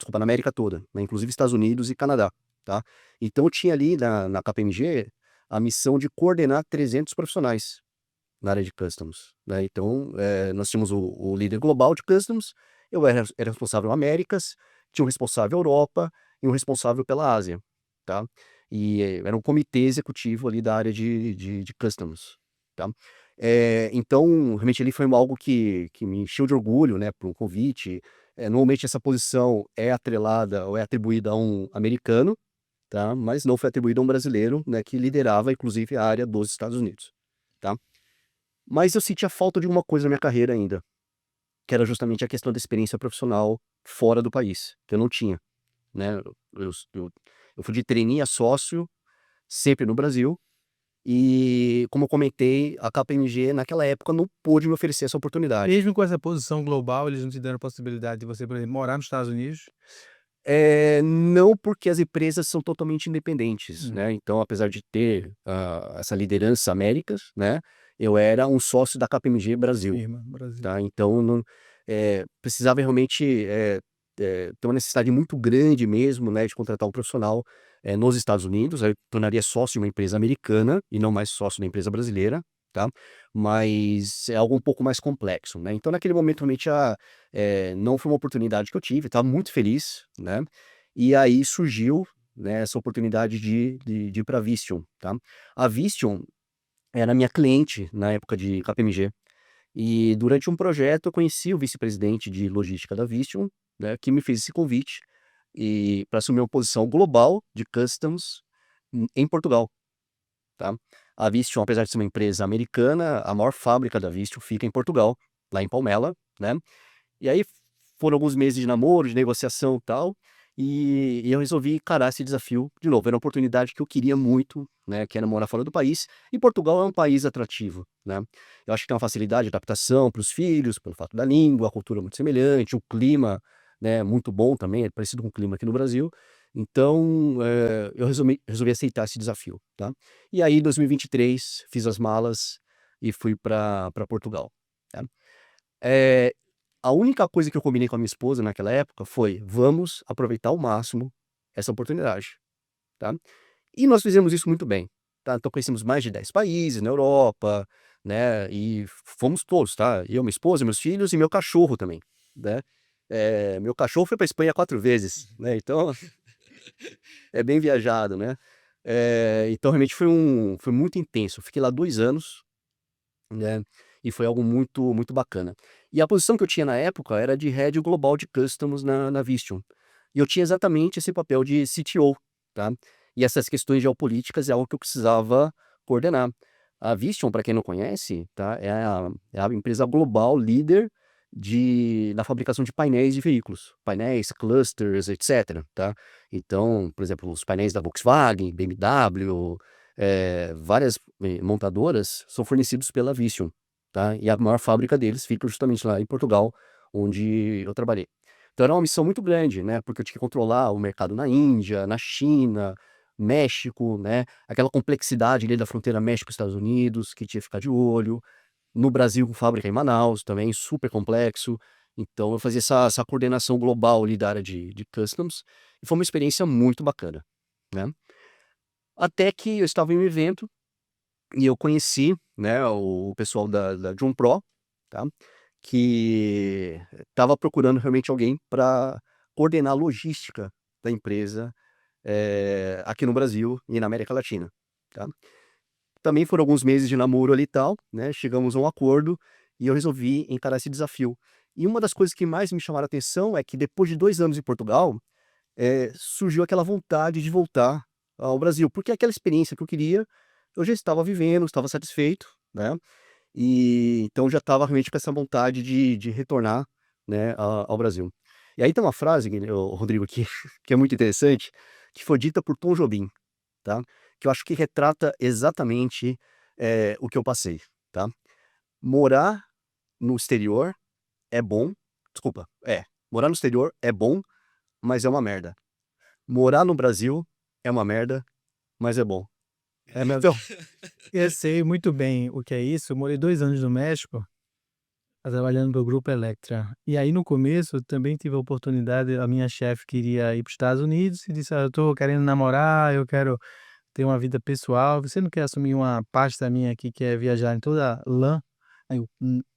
desculpa, na América toda, né, inclusive Estados Unidos e Canadá, tá. Então eu tinha ali na KPMG a missão de coordenar 300 profissionais na área de customs, né. Então, nós tínhamos o líder global de customs, eu era responsável Américas, tinha um responsável Europa e um responsável pela Ásia, tá. E era um comitê executivo ali da área de customs, tá. Então, realmente ali foi algo que me encheu de orgulho, né, por um convite. Normalmente essa posição é atrelada ou é atribuída a um americano, tá, mas não foi atribuída a um brasileiro, né, que liderava inclusive a área dos Estados Unidos, tá. Mas eu sentia falta de uma coisa na minha carreira ainda, que era justamente a questão da experiência profissional fora do país, que eu não tinha, né. Eu fui de trainee a sócio, sempre no Brasil, e como eu comentei, a KPMG naquela época não pôde me oferecer essa oportunidade. Mesmo com essa posição global, eles não te deram a possibilidade de você, por exemplo, morar nos Estados Unidos? Não, porque as empresas são totalmente independentes, Hum, né, então apesar de ter, essa liderança Américas, né, eu era um sócio da KPMG Brasil. firma, Brasil. Tá, então não precisava realmente, ter uma necessidade muito grande mesmo, né, de contratar um profissional, nos Estados Unidos, aí eu tornaria sócio de uma empresa americana e não mais sócio da empresa brasileira, tá. Mas é algo um pouco mais complexo, né. Então naquele momento realmente não foi uma oportunidade que eu tive, estava muito feliz, né, e aí surgiu, né, essa oportunidade de ir pra Vistion, tá. A Vistion era minha cliente na época de KPMG. E durante um projeto eu conheci o vice-presidente de logística da Vistion, né, que me fez esse convite, e para assumir uma posição global de customs em Portugal, tá. A Vistion, apesar de ser uma empresa americana, a maior fábrica da Vistion fica em Portugal, lá em Palmela, né. E aí foram alguns meses de namoro, de negociação e tal, e eu resolvi encarar esse desafio de novo. Era uma oportunidade que eu queria muito, né, que era morar fora do país, e Portugal é um país atrativo, né. Eu acho que tem uma facilidade de adaptação para os filhos, pelo fato da língua, a cultura muito semelhante, o clima, né, muito bom também, é parecido com o clima aqui no Brasil. Então, eu resolvi aceitar esse desafio, tá. E aí, em 2023, fiz as malas e fui para Portugal, tá. Eh a única coisa que eu combinei com a minha esposa naquela época foi: "Vamos aproveitar ao máximo essa oportunidade", tá. E nós fizemos isso muito bem, tá. Então conhecemos mais de 10 países na Europa, né, e fomos todos, tá. Eu, minha esposa, meus filhos e meu cachorro também, né. Meu cachorro foi pra Espanha 4 vezes, né, então é bem viajado, né. Então realmente foi muito intenso. Fiquei lá 2 anos, né, e foi algo muito muito bacana. E a posição que eu tinha na época era de Head Global de Customs na Vistion. E eu tinha exatamente esse papel de CTO, tá. E essas questões geopolíticas é algo que eu precisava coordenar. A Vistion, para quem não conhece, tá, é a empresa global líder na fabricação de painéis de veículos, painéis, clusters, etcétera, tá. Então, por exemplo, os painéis da Volkswagen, BMW, várias, montadoras são fornecidos pela Vistion, tá, e a maior fábrica deles fica justamente lá em Portugal, onde eu trabalhei. Então era uma missão muito grande, né, porque eu tinha que controlar o mercado na Índia, na China, México, né, aquela complexidade ali da fronteira México-Estados Unidos, que tinha que ficar de olho. No Brasil, com fábrica em Manaus também, super complexo. Então eu fazia essa coordenação global ali da área de customs, e foi uma experiência muito bacana, né. Até que eu estava em um evento e eu conheci, né, o pessoal da Joom Pro, tá, que estava procurando realmente alguém para coordenar a logística da empresa, aqui no Brasil e na América Latina, tá. Também foram alguns meses de namoro ali e tal, né, chegamos a um acordo e eu resolvi encarar esse desafio. E uma das coisas que mais me chamaram a atenção é que depois de 2 anos em Portugal, surgiu aquela vontade de voltar ao Brasil, porque aquela experiência que eu queria, eu já estava vivendo, estava satisfeito, né, e então já estava realmente com essa vontade de retornar, né, ao Brasil. E aí tem uma frase, ô Rodrigo, que que é muito interessante, que foi dita por Tom Jobim, tá, que eu acho que retrata exatamente, o que eu passei, tá. Morar no exterior é bom, desculpa, morar no exterior é bom, mas é uma merda. Morar no Brasil é uma merda, mas é bom. É mesmo. Então Eu sei muito bem o que é isso, eu morei 2 anos no México, Tá trabalhando para o Grupo Electra. E aí no começo eu também tive a oportunidade, a minha chefe queria ir para os Estados Unidos e disse: "Ah, eu tô querendo namorar, eu quero ter uma vida pessoal, você não quer assumir uma pasta minha aqui que é viajar em toda lã?" Aí eu,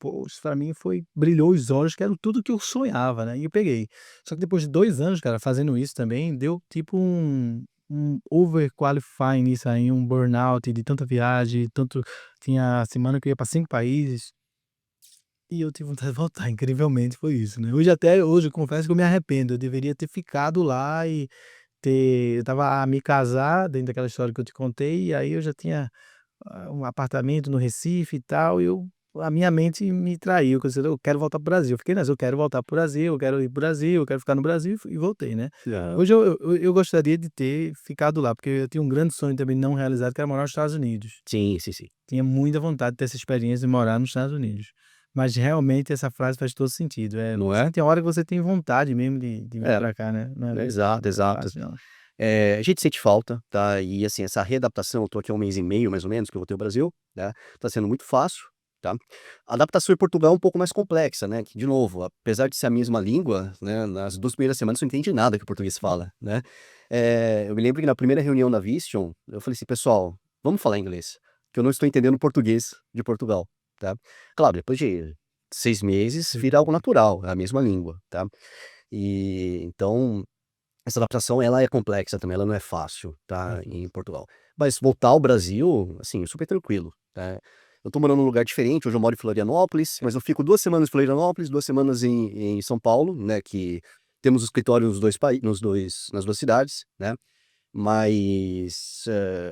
pô, isso pra mim foi brilhou os olhos, que era tudo que eu sonhava, né, e eu peguei. Só que depois de 2 anos, cara, fazendo isso também, deu tipo um overqualifying nisso aí, um burnout de tanta viagem, tanto tinha semana que eu ia para 5 países. E eu tive vontade de voltar, incrivelmente foi isso, né. Hoje até hoje eu confesso que eu me arrependo, eu deveria ter ficado lá e ter eu estava a me casar, dentro daquela história que eu te contei, e aí eu já tinha, um apartamento no Recife e tal, e eu a minha mente me traiu, que eu quero voltar para o Brasil, eu fiquei nessa, eu quero voltar para o Brasil, eu quero ir para o Brasil, eu quero ficar no Brasil e voltei, né. Aham. Hoje eu gostaria de ter ficado lá, porque eu tinha um grande sonho também não realizado, que era morar nos Estados Unidos. Sim, sim, sim. Tinha muita vontade de ter essa experiência de morar nos Estados Unidos. Mas realmente essa frase faz todo sentido, Não é? sim, tem hora que você tem vontade mesmo de vir É, pra cá, né, exato, não é exato. fácil não. A gente sente falta, tá, e assim, essa readaptação, eu tô aqui há 1 mês e meio mais ou menos que eu voltei ao Brasil, né, tá sendo muito fácil, tá. A adaptação em Portugal é um pouco mais complexa, né, que de novo, apesar de ser a mesma língua, né, nas 2 primeiras semanas você não entende nada que o português fala, né. Eu me lembro que na primeira reunião da Vistion, eu falei assim: "Pessoal, vamos falar inglês, que eu não estou entendendo o português de Portugal", tá. Claro, depois de 6 meses vira algo natural, é a mesma língua, tá. E então essa adaptação ela é complexa também, ela não é fácil, tá, Uhum. em Portugal. Mas voltar ao Brasil, assim, super tranquilo, né. Eu tô morando num lugar diferente, hoje eu moro em Florianópolis, mas eu fico 2 semanas em Florianópolis, 2 semanas em São Paulo, né, que temos escritório nas 2 cidades, né, mas,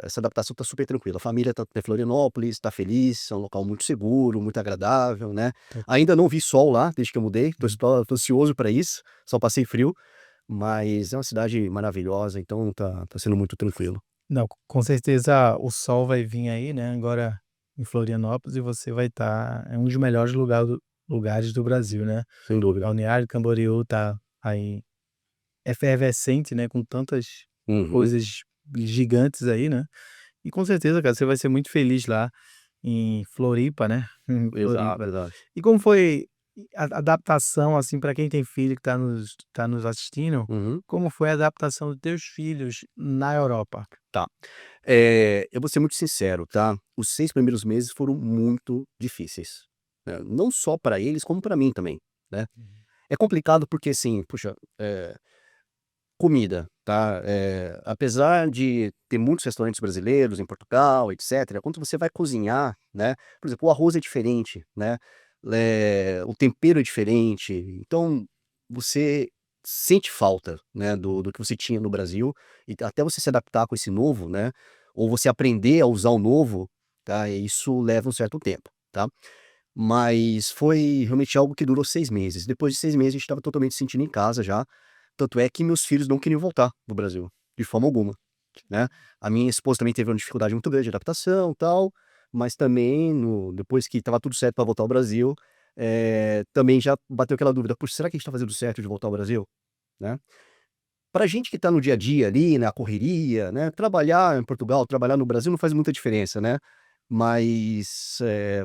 essa adaptação tá super tranquila. A família tá em Florianópolis, tá feliz, é um local muito seguro, muito agradável, né. Tá. Ainda não vi sol lá, desde que eu mudei, Uhum. tô ansioso pra isso, só passei frio. Mas é uma cidade maravilhosa, então tá sendo muito tranquilo. Não, com certeza o sol vai vir aí, né, agora em Florianópolis e você vai estar é um dos melhores lugares do Brasil, né. Sem dúvida. Balneário Camboriú tá aí efervescente, né, com tantas Uhum. coisas gigantes aí, né. E com certeza, cara, você vai ser muito feliz lá em Floripa, né, em Exato, Floripa. exato. E como foi a adaptação, assim, para quem tem filho que tá nos assistindo, Uhum. como foi a adaptação dos teus filhos na Europa? Tá. Eu vou ser muito sincero, tá, os 6 primeiros meses foram muito difíceis, né, não só pra eles como pra mim também, né. Uhum. É complicado porque, assim, puxa, comida, tá, apesar de ter muitos restaurantes brasileiros em Portugal, etcétera, quando você vai cozinhar, né, por exemplo, o arroz é diferente, né, o tempero é diferente, então você sente falta, né, do que você tinha no Brasil, e até você se adaptar com esse novo, né, ou você aprender a usar o novo, tá, isso leva um certo tempo, tá. Mas foi realmente algo que durou 6 meses, depois de 6 meses a gente estava totalmente se sentindo em casa já, tanto é que meus filhos não queriam voltar para o Brasil, de forma alguma, né. A minha esposa também teve uma dificuldade muito grande de adaptação, tal, mas também depois que estava tudo certo para voltar ao Brasil, também já bateu aquela dúvida: "Poxa, será que a gente tá fazendo certo de voltar ao Brasil?", né. Pra gente que tá no dia a dia ali, na correria, né, trabalhar em Portugal, trabalhar no Brasil não faz muita diferença, né, mas,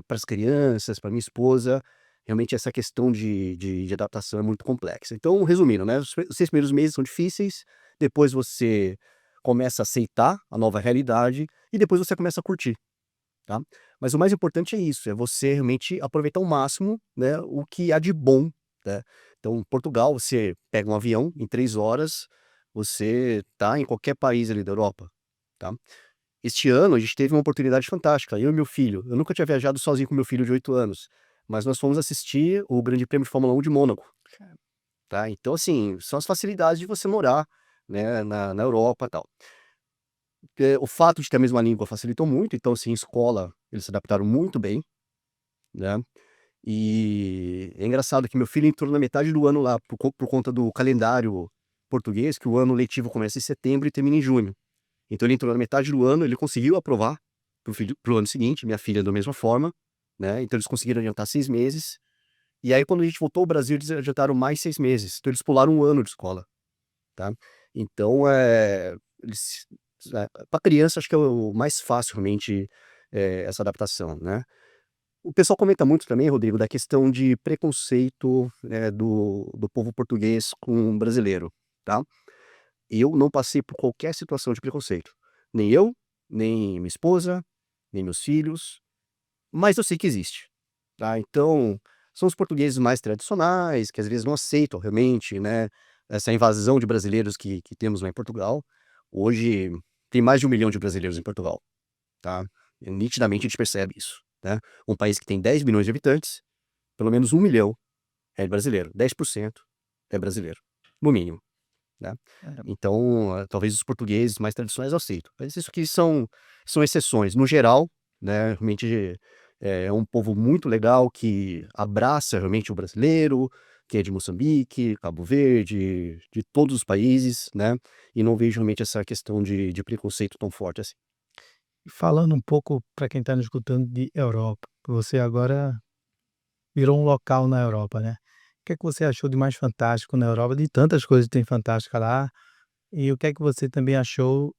para as crianças, para minha esposa, realmente essa questão de adaptação é muito complexa. Então, resumindo, né, os 6 primeiros meses são difíceis, depois você começa a aceitar a nova realidade e depois você começa a curtir, tá. Mas o mais importante é isso, é você realmente aproveitar ao máximo, né, o que há de bom, né. Então, Portugal, você pega um avião, em 3 horas, você tá em qualquer país ali da Europa, tá. Este ano a gente teve uma oportunidade fantástica, eu e meu filho. Eu nunca tinha viajado sozinho com meu filho de 8 anos, mas nós fomos assistir o Grande Prêmio de Fórmula 1 de Mônaco, tá. Então, assim, são as facilidades de você morar, né, na Europa, tal. O fato de ter a mesma língua facilitou muito, então, assim, escola, eles se adaptaram muito bem, né. E é engraçado que meu filho entrou na metade do ano lá, por conta do calendário português, que o ano letivo começa em setembro e termina em junho. Então ele entrou na metade do ano, ele conseguiu aprovar para o ano seguinte, minha filha da mesma forma, né, então eles conseguiram adiantar 6 meses, e aí quando a gente voltou ao Brasil eles adiantaram mais 6 meses, então eles pularam um ano de escola, tá. Então, eles pra criança acho que é o mais fácil realmente, essa adaptação, né. O pessoal comenta muito também, Rodrigo, da questão de preconceito, do povo português com o brasileiro, tá. Eu não passei por qualquer situação de preconceito, nem eu, nem minha esposa, nem meus filhos, mas eu sei que existe, tá. Então, são os portugueses mais tradicionais, que às vezes não aceitam realmente, né, essa invasão de brasileiros que temos lá em Portugal. Hoje tem mais de 1 milhão de brasileiros em Portugal, tá. E nitidamente a gente percebe isso, né. Um país que tem 10 milhões de habitantes, pelo menos 1 milhão é brasileiro, 10% é brasileiro, no mínimo, né. É. Então, talvez os portugueses mais tradicionais aceitam, mas isso aqui são exceções. No geral, né, realmente, é um povo muito legal que abraça realmente o brasileiro, que é de Moçambique, Cabo Verde, de todos os países, né, e não vejo realmente essa questão de preconceito tão forte assim. E falando um pouco para quem está nos escutando de Europa, você agora virou um local na Europa, né. O que é que você achou de mais fantástico na Europa, de tantas coisas que tem fantástica lá, e o que é que você também achou,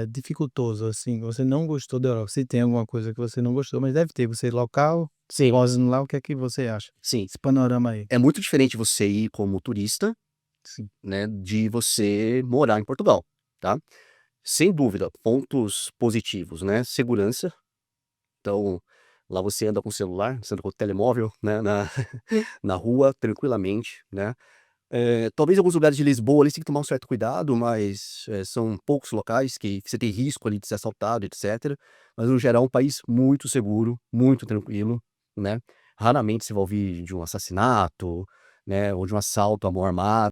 dificultoso, assim, você não gostou da Europa? Se tem alguma coisa que você não gostou, mas deve ter, você local, Sim, sozinho lá, o que é que você acha? sim. Esse panorama aí. É muito diferente você ir como turista, Sim. né, de você morar em Portugal, tá. Sem dúvida, pontos positivos, né, segurança. Então, lá você anda com o celular, você anda com o telemóvel, né, na na rua tranquilamente, né. Talvez alguns lugares de Lisboa ali você tem que tomar um certo cuidado, mas, são poucos locais que você tem risco ali de ser assaltado, etcétera. Mas no geral é um país muito seguro, muito tranquilo, né. Raramente você vai ouvir de um assassinato, né, ou de um assalto à mão armada.